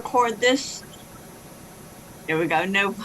Record this. Here we go. No,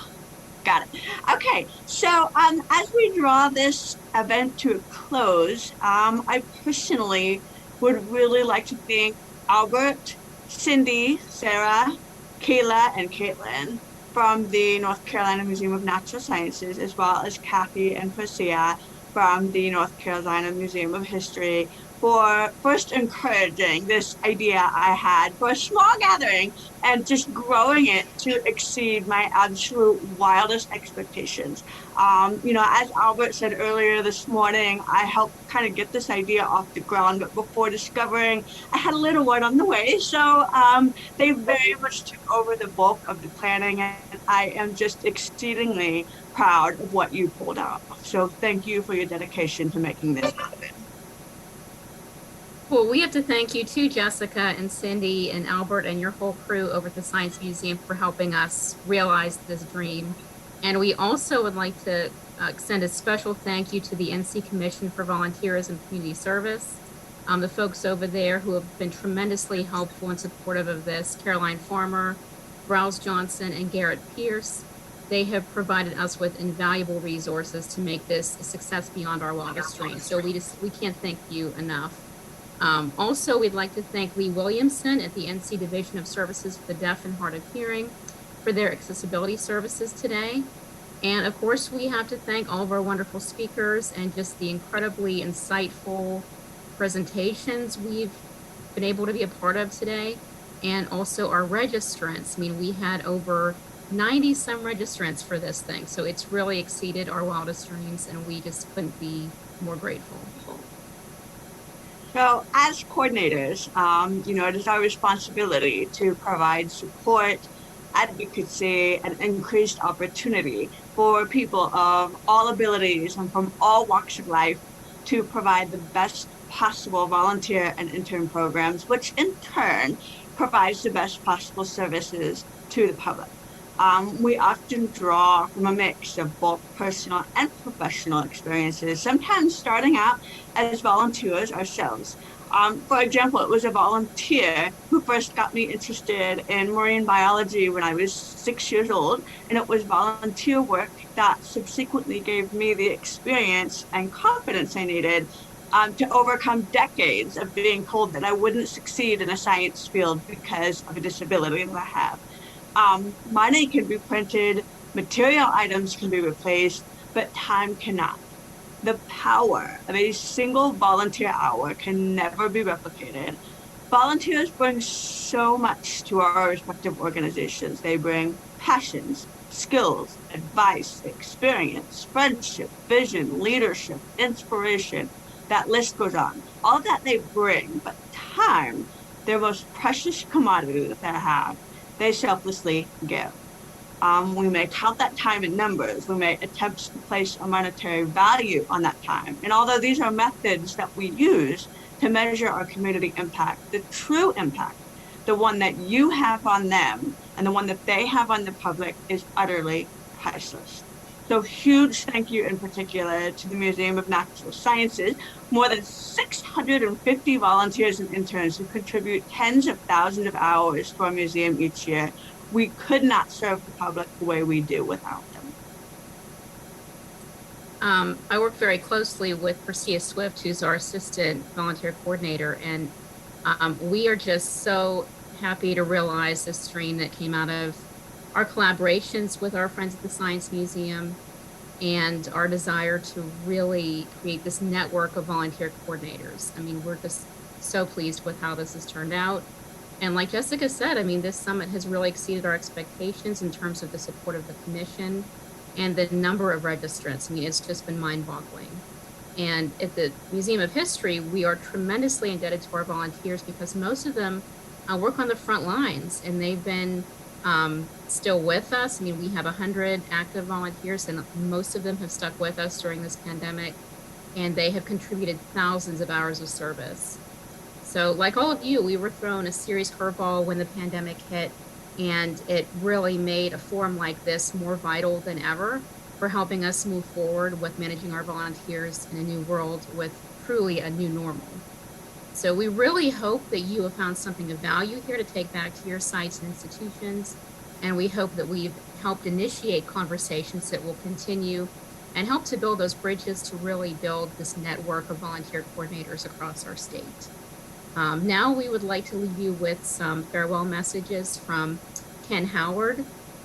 got it. Okay, so as we draw this event to a close, I personally would really like to thank Albert, Cindy, Sarah, Kayla, and Caitlin from the North Carolina Museum of Natural Sciences, as well as Kathy and Priscilla from the North Carolina Museum of History for first encouraging this idea I had for a small gathering and just growing it to exceed my absolute wildest expectations. As Albert said earlier this morning, I helped kind of get this idea off the ground, but before discovering I had a little one on the way. So they very much took over the bulk of the planning, and I am just exceedingly proud of what you pulled off. So thank you for your dedication to making this happen. Well, we have to thank you too, Jessica and Cindy and Albert and your whole crew over at the Science Museum for helping us realize this dream. And we also would like to extend a special thank you to the NC Commission for Volunteerism and Community Service, the folks over there who have been tremendously helpful and supportive of this, Caroline Farmer, Browse Johnson, and Garrett Pierce. They have provided us with invaluable resources to make this a success beyond our wildest dreams. So we can't thank you enough. Also, we'd like to thank Lee Williamson at the NC Division of Services for the Deaf and Hard of Hearing for their accessibility services today. And of course, we have to thank all of our wonderful speakers and just the incredibly insightful presentations we've been able to be a part of today. And also our registrants. I mean, we had over 90 some registrants for this thing. So it's really exceeded our wildest dreams, and we just couldn't be more grateful. So, as coordinators, it is our responsibility to provide support, advocacy, and increased opportunity for people of all abilities and from all walks of life to provide the best possible volunteer and intern programs, which in turn provides the best possible services to the public. We often draw from a mix of both personal and professional experiences, sometimes starting out as volunteers ourselves. For example, it was a volunteer who first got me interested in marine biology when I was 6 years old, and it was volunteer work that subsequently gave me the experience and confidence I needed to overcome decades of being told that I wouldn't succeed in a science field because of a disability that I have. Money can be printed, material items can be replaced, but time cannot. The power of a single volunteer hour can never be replicated. Volunteers bring so much to our respective organizations. They bring passions, skills, advice, experience, friendship, vision, leadership, inspiration. That list goes on. All that they bring, but time, their most precious commodity that they have, they selflessly give. We may count that time in numbers. We may attempt to place a monetary value on that time. And although these are methods that we use to measure our community impact, the true impact, the one that you have on them and the one that they have on the public, is utterly priceless. So huge thank you in particular to the Museum of Natural Sciences, more than 650 volunteers and interns who contribute tens of thousands of hours to our museum each year. We could not serve the public the way we do without them. I work very closely with Priscilla Swift, who's our assistant volunteer coordinator, and we are just so happy to realize this dream that came out of our collaborations with our friends at the Science Museum and our desire to really create this network of volunteer coordinators. I mean, we're just so pleased with how this has turned out. And like Jessica said, I mean, this summit has really exceeded our expectations in terms of the support of the commission and the number of registrants. I mean, it's just been mind-boggling. And at the Museum of History, we are tremendously indebted to our volunteers because most of them work on the front lines, and they've been still with us. I mean, we have 100 active volunteers, and most of them have stuck with us during this pandemic, and they have contributed thousands of hours of service. So like all of you, we were thrown a serious curveball when the pandemic hit, and it really made a forum like this more vital than ever for helping us move forward with managing our volunteers in a new world with truly a new normal. So we really hope that you have found something of value here to take back to your sites and institutions. And we hope that we've helped initiate conversations that will continue and help to build those bridges to really build this network of volunteer coordinators across our state. Now we would like to leave you with some farewell messages from Ken Howard,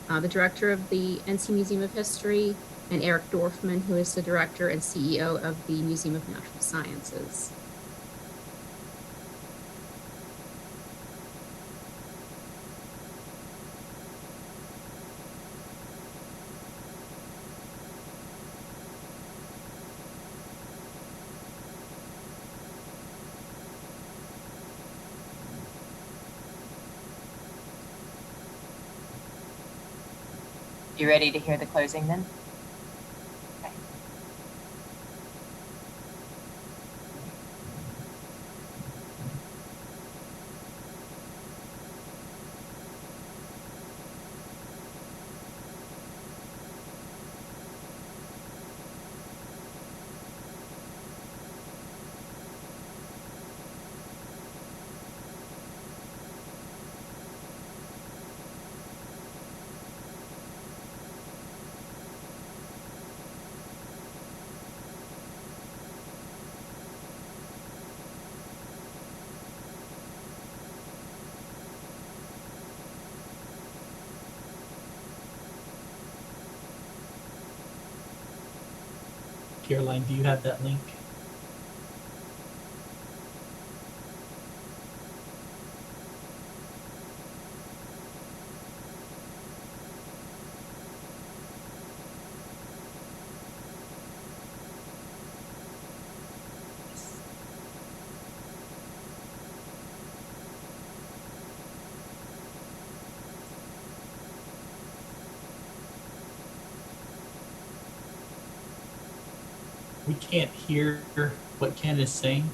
the director of the NC Museum of History, and Eric Dorfman, who is the director and CEO of the Museum of Natural Sciences. You ready to hear the closing then? Okay. Caroline, do you have that link? We can't hear what Ken is saying.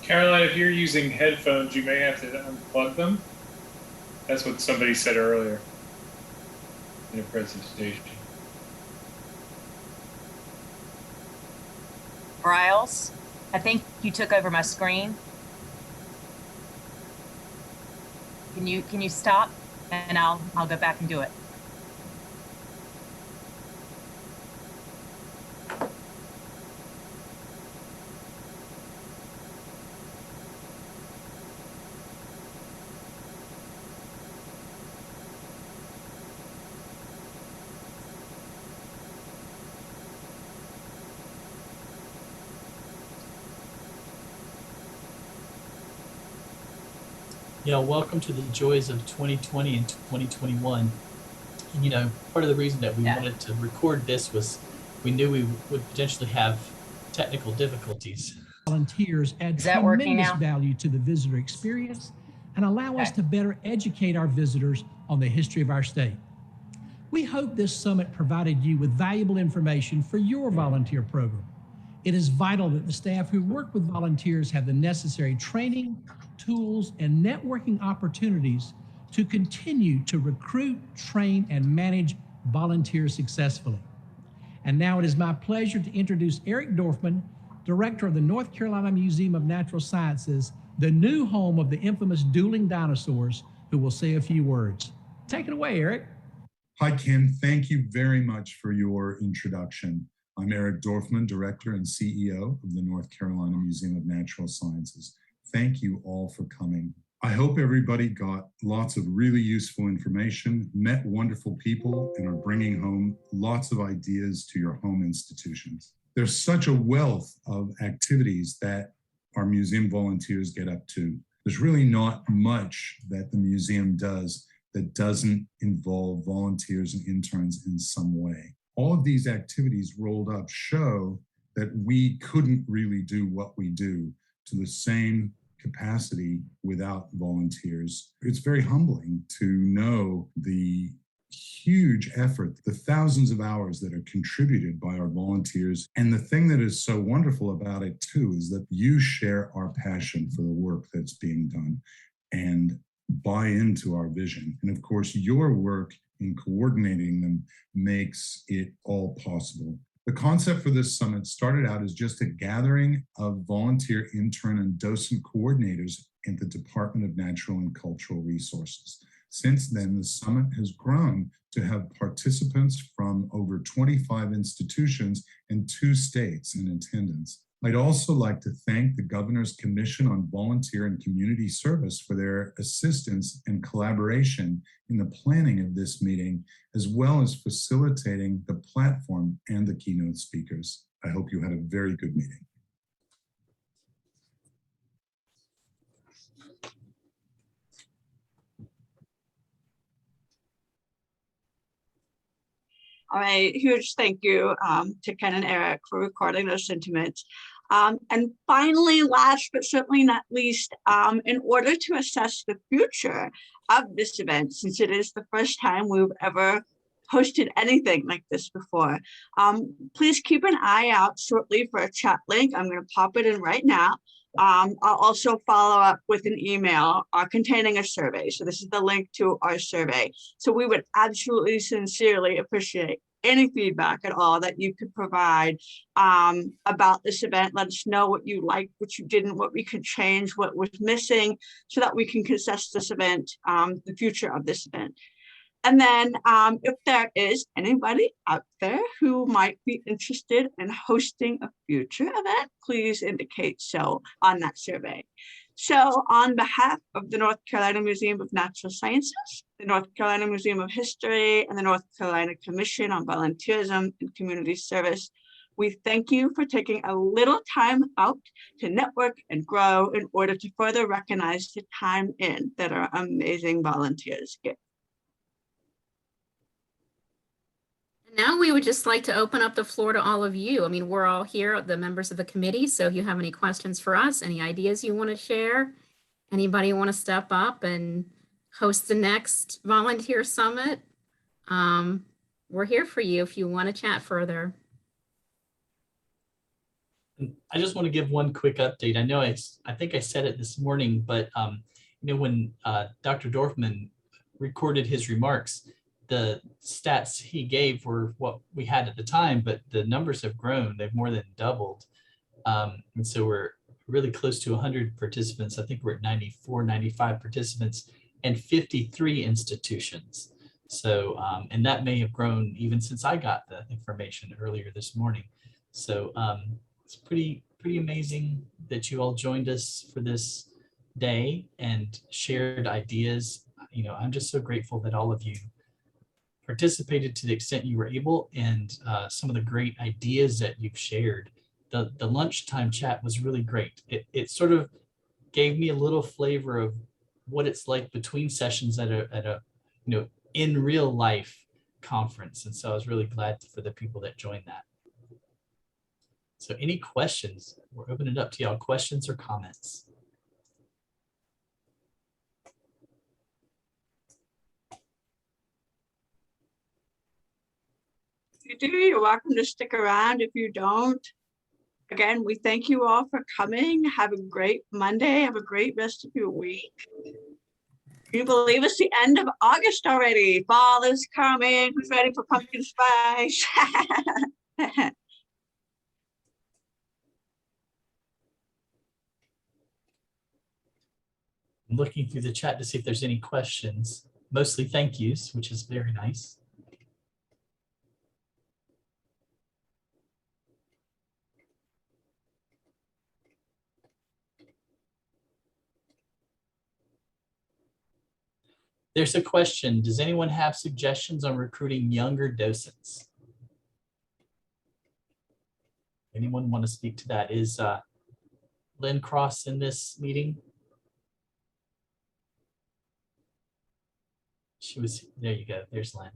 Caroline, if you're using headphones, you may have to unplug them. That's what somebody said earlier in a presentation. Riles, I think you took over my screen. Can you stop and I'll go back and do it. You know, welcome to the joys of 2020 and 2021. And, you know, part of the reason that we wanted to record this was we knew we would potentially have technical difficulties. Volunteers add tremendous value to the visitor experience and allow us to better educate our visitors on the history of our state. We hope this summit provided you with valuable information for your volunteer program. It is vital that the staff who work with volunteers have the necessary training, tools, and networking opportunities to continue to recruit, train, and manage volunteers successfully. And now it is my pleasure to introduce Eric Dorfman, Director of the North Carolina Museum of Natural Sciences, the new home of the infamous dueling dinosaurs, who will say a few words. Take it away, Eric. Hi, Kim. Thank you very much for your introduction. I'm Eric Dorfman, Director and CEO of the North Carolina Museum of Natural Sciences. Thank you all for coming. I hope everybody got lots of really useful information, met wonderful people, and are bringing home lots of ideas to your home institutions. There's such a wealth of activities that our museum volunteers get up to. There's really not much that the museum does that doesn't involve volunteers and interns in some way. All of these activities rolled up show that we couldn't really do what we do to the same capacity without volunteers. It's very humbling to know the huge effort, the thousands of hours that are contributed by our volunteers. And the thing that is so wonderful about it too is that you share our passion for the work that's being done and buy into our vision. And of course, your work in coordinating them makes it all possible. The concept for this summit started out as just a gathering of volunteer, intern, and docent coordinators at the Department of Natural and Cultural Resources. Since then, the summit has grown to have participants from over 25 institutions and 2 states in attendance. I'd also like to thank the Governor's Commission on Volunteer and Community Service for their assistance and collaboration in the planning of this meeting, as well as facilitating the platform and the keynote speakers. I hope you had a very good meeting. All right, huge thank you to Ken and Eric for recording those sentiments. And finally, last but certainly not least, in order to assess the future of this event, since it is the first time we've ever hosted anything like this before, please keep an eye out shortly for a chat link. I'm going to pop it in right now. I'll also follow up with an email containing a survey. So this is the link to our survey. So we would absolutely sincerely appreciate any feedback at all that you could provide about this event. Let us know what you liked, what you didn't, what we could change, what was missing, so that we can assess this event, the future of this event. And then if there is anybody out there who might be interested in hosting a future event, please indicate so on that survey. So on behalf of the North Carolina Museum of Natural Sciences, the North Carolina Museum of History, and the North Carolina Commission on Volunteerism and Community Service, we thank you for taking a little time out to network and grow in order to further recognize the time in that our amazing volunteers give. Now we would just like to open up the floor to all of you. I mean, we're all here, the members of the committee. So if you have any questions for us, any ideas you want to share, anybody want to step up and host the next volunteer summit, we're here for you if you want to chat further. I just want to give one quick update. I know I think I said it this morning, but you know, when Dr. Dorfman recorded his remarks, the stats he gave were what we had at the time, but the numbers have grown. They've more than doubled. And so we're really close to 100 participants. I think we're at 94, 95 participants and 53 institutions. So, and that may have grown even since I got the information earlier this morning. So it's pretty amazing that you all joined us for this day and shared ideas. You know, I'm just so grateful that all of you participated to the extent you were able, and some of the great ideas that you've shared. The lunchtime chat was really great. It sort of gave me a little flavor of what it's like between sessions at a you know, in real life conference. And so I was really glad for the people that joined that. So any questions? We're opening it up to y'all, questions or comments. If you do, you're welcome to stick around. If you don't, again, we thank you all for coming. Have a great Monday. Have a great rest of your week. Can you believe it's the end of August already? Fall is coming. Who's ready for pumpkin spice? I'm looking through the chat to see if there's any questions. Mostly thank yous, which is very nice. There's a question. Does anyone have suggestions on recruiting younger docents? Anyone want to speak to that? Is Lynn Cross in this meeting? She was, there you go. There's Lynn.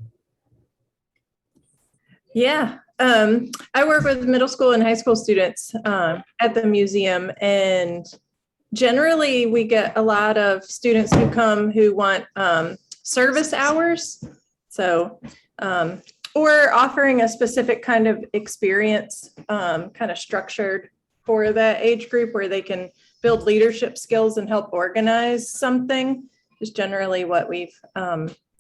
Yeah, I work with middle school and high school students at the museum, and generally we get a lot of students who come who want service hours. So, or offering a specific kind of experience, kind of structured for that age group where they can build leadership skills and help organize something is generally what we've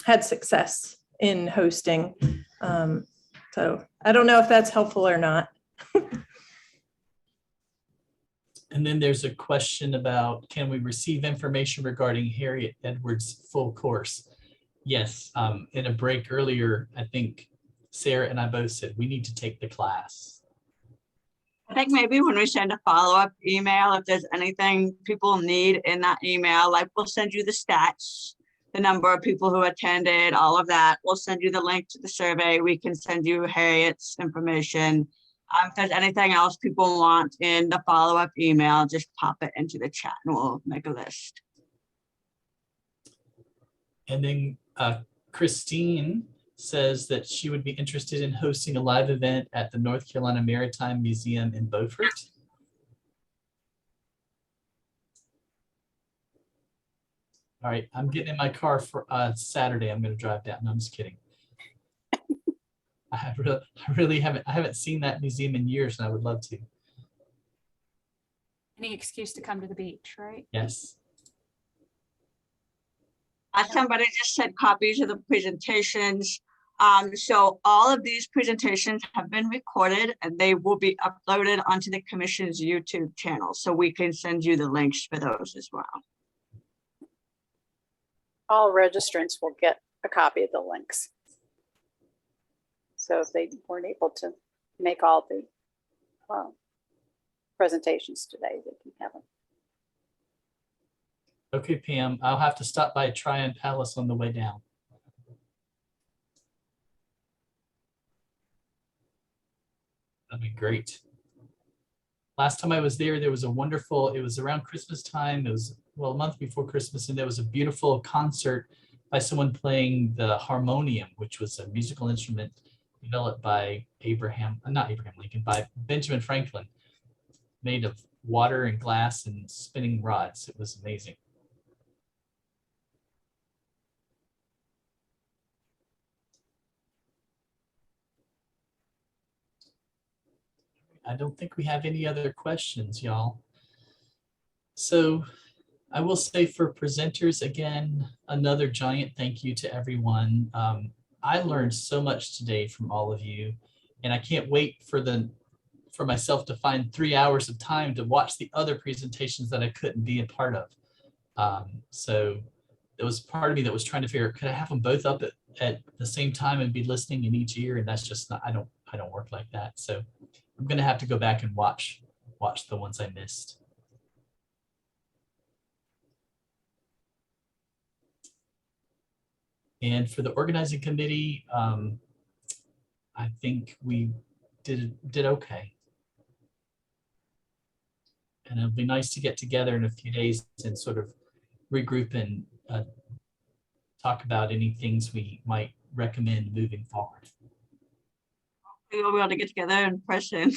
had success in hosting. So I don't know if that's helpful or not. And then there's a question about, can we receive information regarding Harriet Edwards' full course? Yes, in a break earlier, I think Sarah and I both said we need to take the class. I think maybe when we send a follow-up email, if there's anything people need in that email, like we'll send you the stats, the number of people who attended, all of that. We'll send you the link to the survey. We can send you Harriet's information. If there's anything else people want in the follow-up email, just pop it into the chat and we'll make a list. And then Christine says that she would be interested in hosting a live event at the North Carolina Maritime Museum in Beaufort. All right, I'm getting in my car for Saturday. I'm going to drive down. No, I'm just kidding. I really haven't seen that museum in years, and I would love to. Any excuse to come to the beach, right? Yes. Somebody just said copies of the presentations. So all of these presentations have been recorded and they will be uploaded onto the Commission's YouTube channel. So we can send you the links for those as well. All registrants will get a copy of the links. So if they weren't able to make all the presentations today, they can have them. Okay, Pam, I'll have to stop by Tryon Palace on the way down. That'd be great. Last time I was there, there was a wonderful, it was around Christmas time. It was, well, a month before Christmas, and there was a beautiful concert by someone playing the harmonium, which was a musical instrument developed by not Abraham Lincoln, by Benjamin Franklin, made of water and glass and spinning rods. It was amazing. I don't think we have any other questions, y'all. So I will say for presenters, again, another giant thank you to everyone. I learned so much today from all of you, and I can't wait for myself to find 3 hours of time to watch the other presentations that I couldn't be a part of. So there was part of me that was trying to figure out, could I have them both up at the same time and be listening in each ear? And that's just not, I don't work like that. So I'm going to have to go back and watch the ones I missed. And for the organizing committee, I think we did okay. And it'll be nice to get together in a few days and sort of regroup and talk about any things we might recommend moving forward. We'll be able to get together in person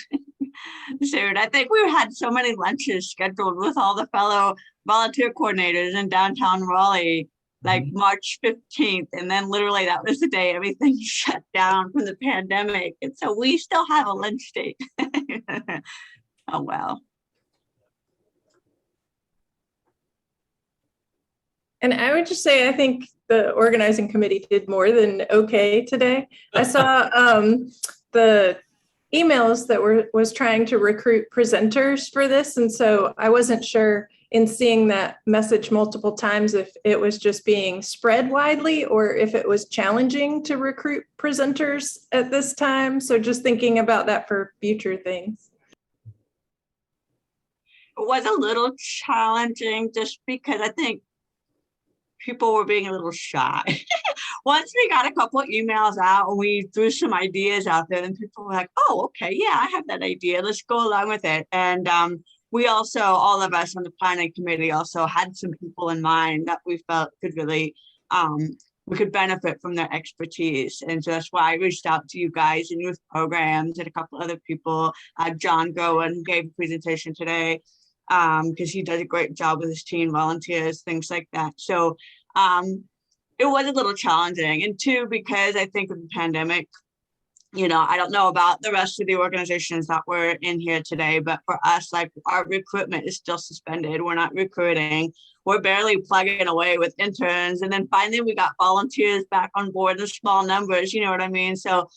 soon. I think we had so many lunches scheduled with all the fellow volunteer coordinators in downtown Raleigh, like March 15th. And then literally that was the day everything shut down from the pandemic. And so we still have a lunch date. Oh, wow. And I would just say, I think the organizing committee did more than okay today. I saw the emails that was trying to recruit presenters for this. And so I wasn't sure in seeing that message multiple times if it was just being spread widely or if it was challenging to recruit presenters at this time. So just thinking about that for future things. It was a little challenging just because I think people were being a little shy. Once we got a couple of emails out and we threw some ideas out there, and people were like, oh, okay, yeah, I have that idea. Let's go along with it. And we also, all of us on the planning committee also had some people in mind that we felt could really, we could benefit from their expertise. And so that's why I reached out to you guys in youth programs and a couple other people. John Goen gave a presentation today. because he does a great job with his teen volunteers, things like that. So it was a little challenging. And two, because I think of the pandemic, I don't know about the rest of the organizations that were in here today, but for us, like, our recruitment is still suspended. We're not recruiting. We're barely plugging away with interns. And then finally we got volunteers back on board in small numbers, you know what I mean? So,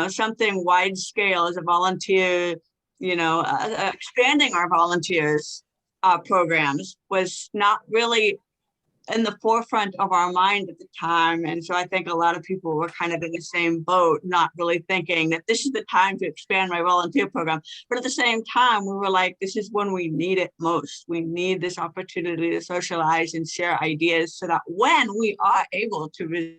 something wide scale as a volunteer, expanding our volunteers programs was not really in the forefront of our mind at the time. And so I think a lot of people were kind of in the same boat, not really thinking that this is the time to expand my volunteer program. But at the same time, we were like, this is when we need it most. We need this opportunity to socialize and share ideas so that when we are able to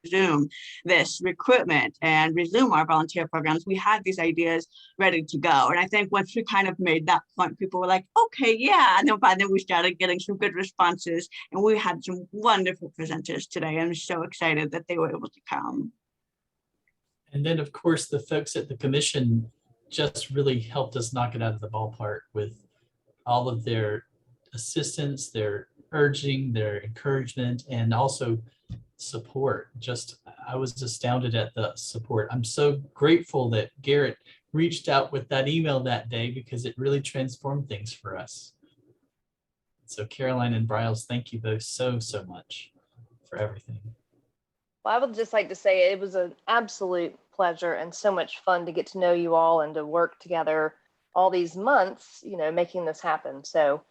resume this recruitment and resume our volunteer programs, we had these ideas ready to go. And I think once we kind of made that point, people were like, okay, yeah. And then by then we started getting some good responses, and we had some wonderful presenters today. I'm so excited that they were able to come. And then, of course, the folks at the commission just really helped us knock it out of the ballpark with all of their assistance, their urging, their encouragement, and also support. I was astounded at the support. I'm so grateful that Garrett reached out with that email that day, because it really transformed things for us. So Caroline and Bryles, thank you both so much for everything. Well, I would just like to say it was an absolute pleasure and so much fun to get to know you all and to work together all these months, making this happen. So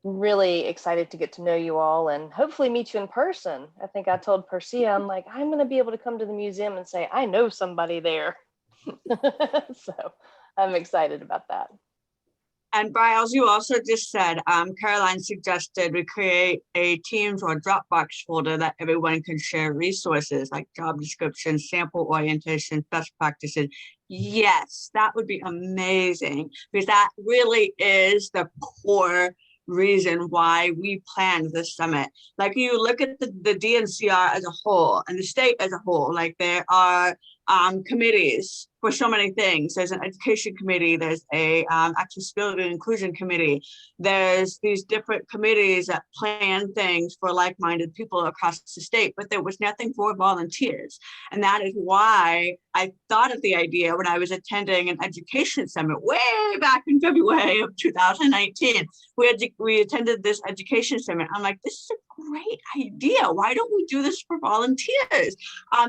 really excited to get to know you all and hopefully meet you in person. I think I told Persia, I'm like, I'm going to be able to come to the museum and say, I know somebody there. So I'm excited about that. And Bryles, you also just said, Caroline suggested we create a Teams or Dropbox folder that everyone can share resources like job descriptions, sample orientation, best practices. Yes, that would be amazing, because that really is the core reason why we planned this summit. Like, you look at the DNCR as a whole and the state as a whole, like, there are committees for so many things. There's an education committee, there's a accessibility and inclusion committee, there's these different committees that plan things for like-minded people across the state, but there was nothing for volunteers. And that is why I thought of the idea when I was attending an education summit way back in February of 2019. We attended this education summit. I'm like, this is a great idea. Why don't we do this for volunteers?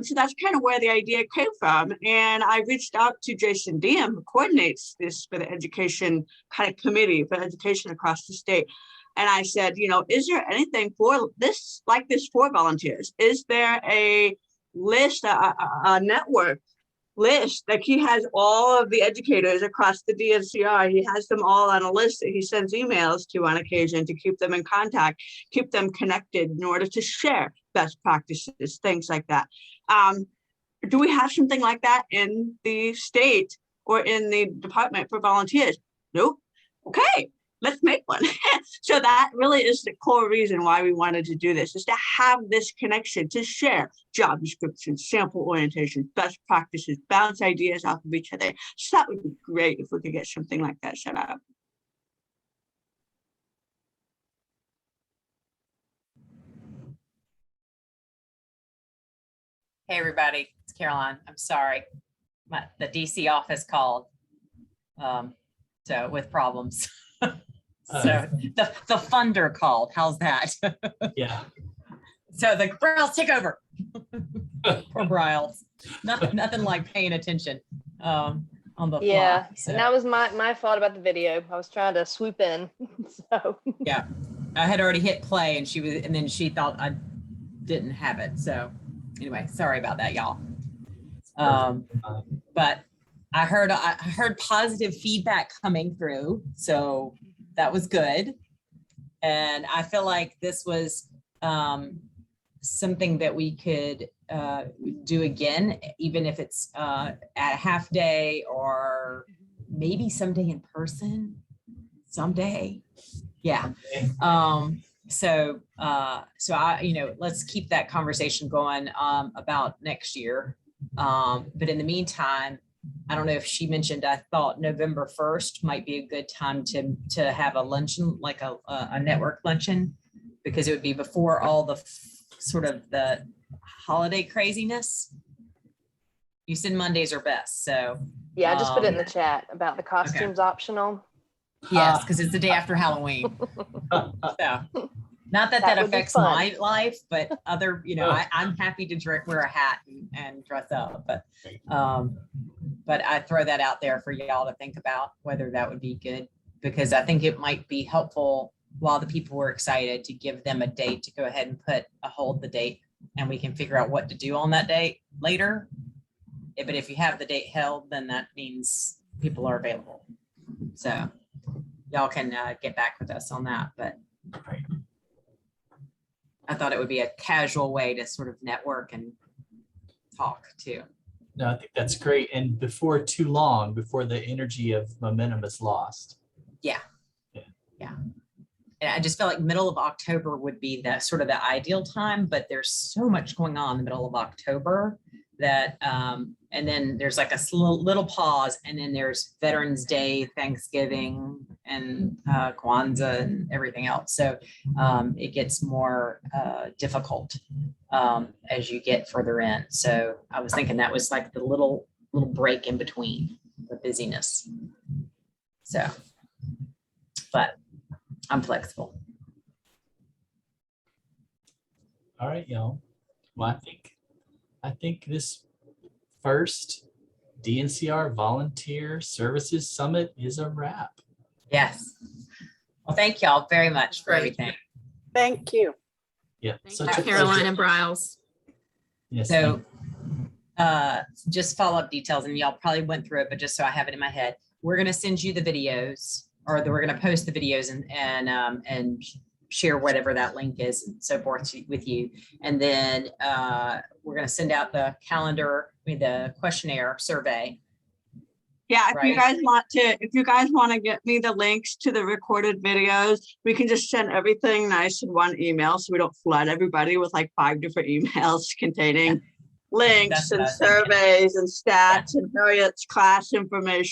So that's kind of where the idea came from. And I reached out to Jason Diem, who coordinates this for the education kind of committee for education across the state. And I said, is there anything for this, like this, for volunteers? Is there a list, a network list? Like, he has all of the educators across the DNCR. He has them all on a list that he sends emails to on occasion to keep them in contact, keep them connected in order to share best practices, things like that. Do we have something like that in the state or in the department for volunteers? Nope. Okay, let's make one. So that really is the core reason why we wanted to do this, is to have this connection, to share job descriptions, sample orientation, best practices, bounce ideas off of each other. So that would be great if we could get something like that set up. Hey, everybody, it's Caroline. I'm sorry. The DC office called, so with problems. So the funder called. How's that? Yeah. So the Bryles, take over. Poor Bryles. Nothing like paying attention on the fly. Yeah, So. and that was my fault about the video. I was trying to swoop in. So Yeah, I had already hit play, and then she thought I didn't have it. So anyway, sorry about that, y'all. But I heard positive feedback coming through, so that was good. And I feel like this was something that we could do again, even if it's at a half day or maybe someday in person, someday. Yeah. So I, let's keep that conversation going about next year. But in the meantime, I don't know if she mentioned, I thought November 1st might be a good time to have a luncheon, like a network luncheon, because it would be before all the sort of the holiday craziness. You said Mondays are best, so. Yeah, I just put it in the chat about the costumes optional. Yes, because it's the day after Halloween. So, not that That would be affects fun. my life, but other, you know, I'm happy to wear a hat and dress up, but I throw that out there for y'all to think about whether that would be good, because I think it might be helpful while the people were excited to give them a date to go ahead and hold the date, and we can figure out what to do on that date later. But if you have the date held, then that means people are available. So y'all can get back with us on that, but I thought it would be a casual way to sort of network and talk too. No, I think that's great. And before too long, before the energy of momentum is lost. Yeah. And I just felt like middle of October would be the sort of the ideal time, but there's so much going on in the middle of October that, and then there's like a little pause, and then there's Veterans Day, Thanksgiving, and Kwanzaa and everything else. So it gets more difficult as you get further in. So I was thinking that was like the little break in between the busyness. So, but I'm flexible. All right, y'all. Well, I think this first DNCR Volunteer Services Summit is a wrap. Yes. Well, thank y'all very much for everything. Thank you. Yeah. Thank you, Caroline and Bryles. Yes. So just follow-up details, and y'all probably went through it, but just so I have it in my head, we're going to send you the videos, or we're going to post the videos and share whatever that link is and so forth with you. And then we're going to send out the calendar, the questionnaire survey. Yeah, if you Right. guys want to get me the links to the recorded videos, we can just send everything nice in one email, so we don't flood everybody with like 5 different emails containing links That's and what I was thinking. surveys and stats and Harriet's class information.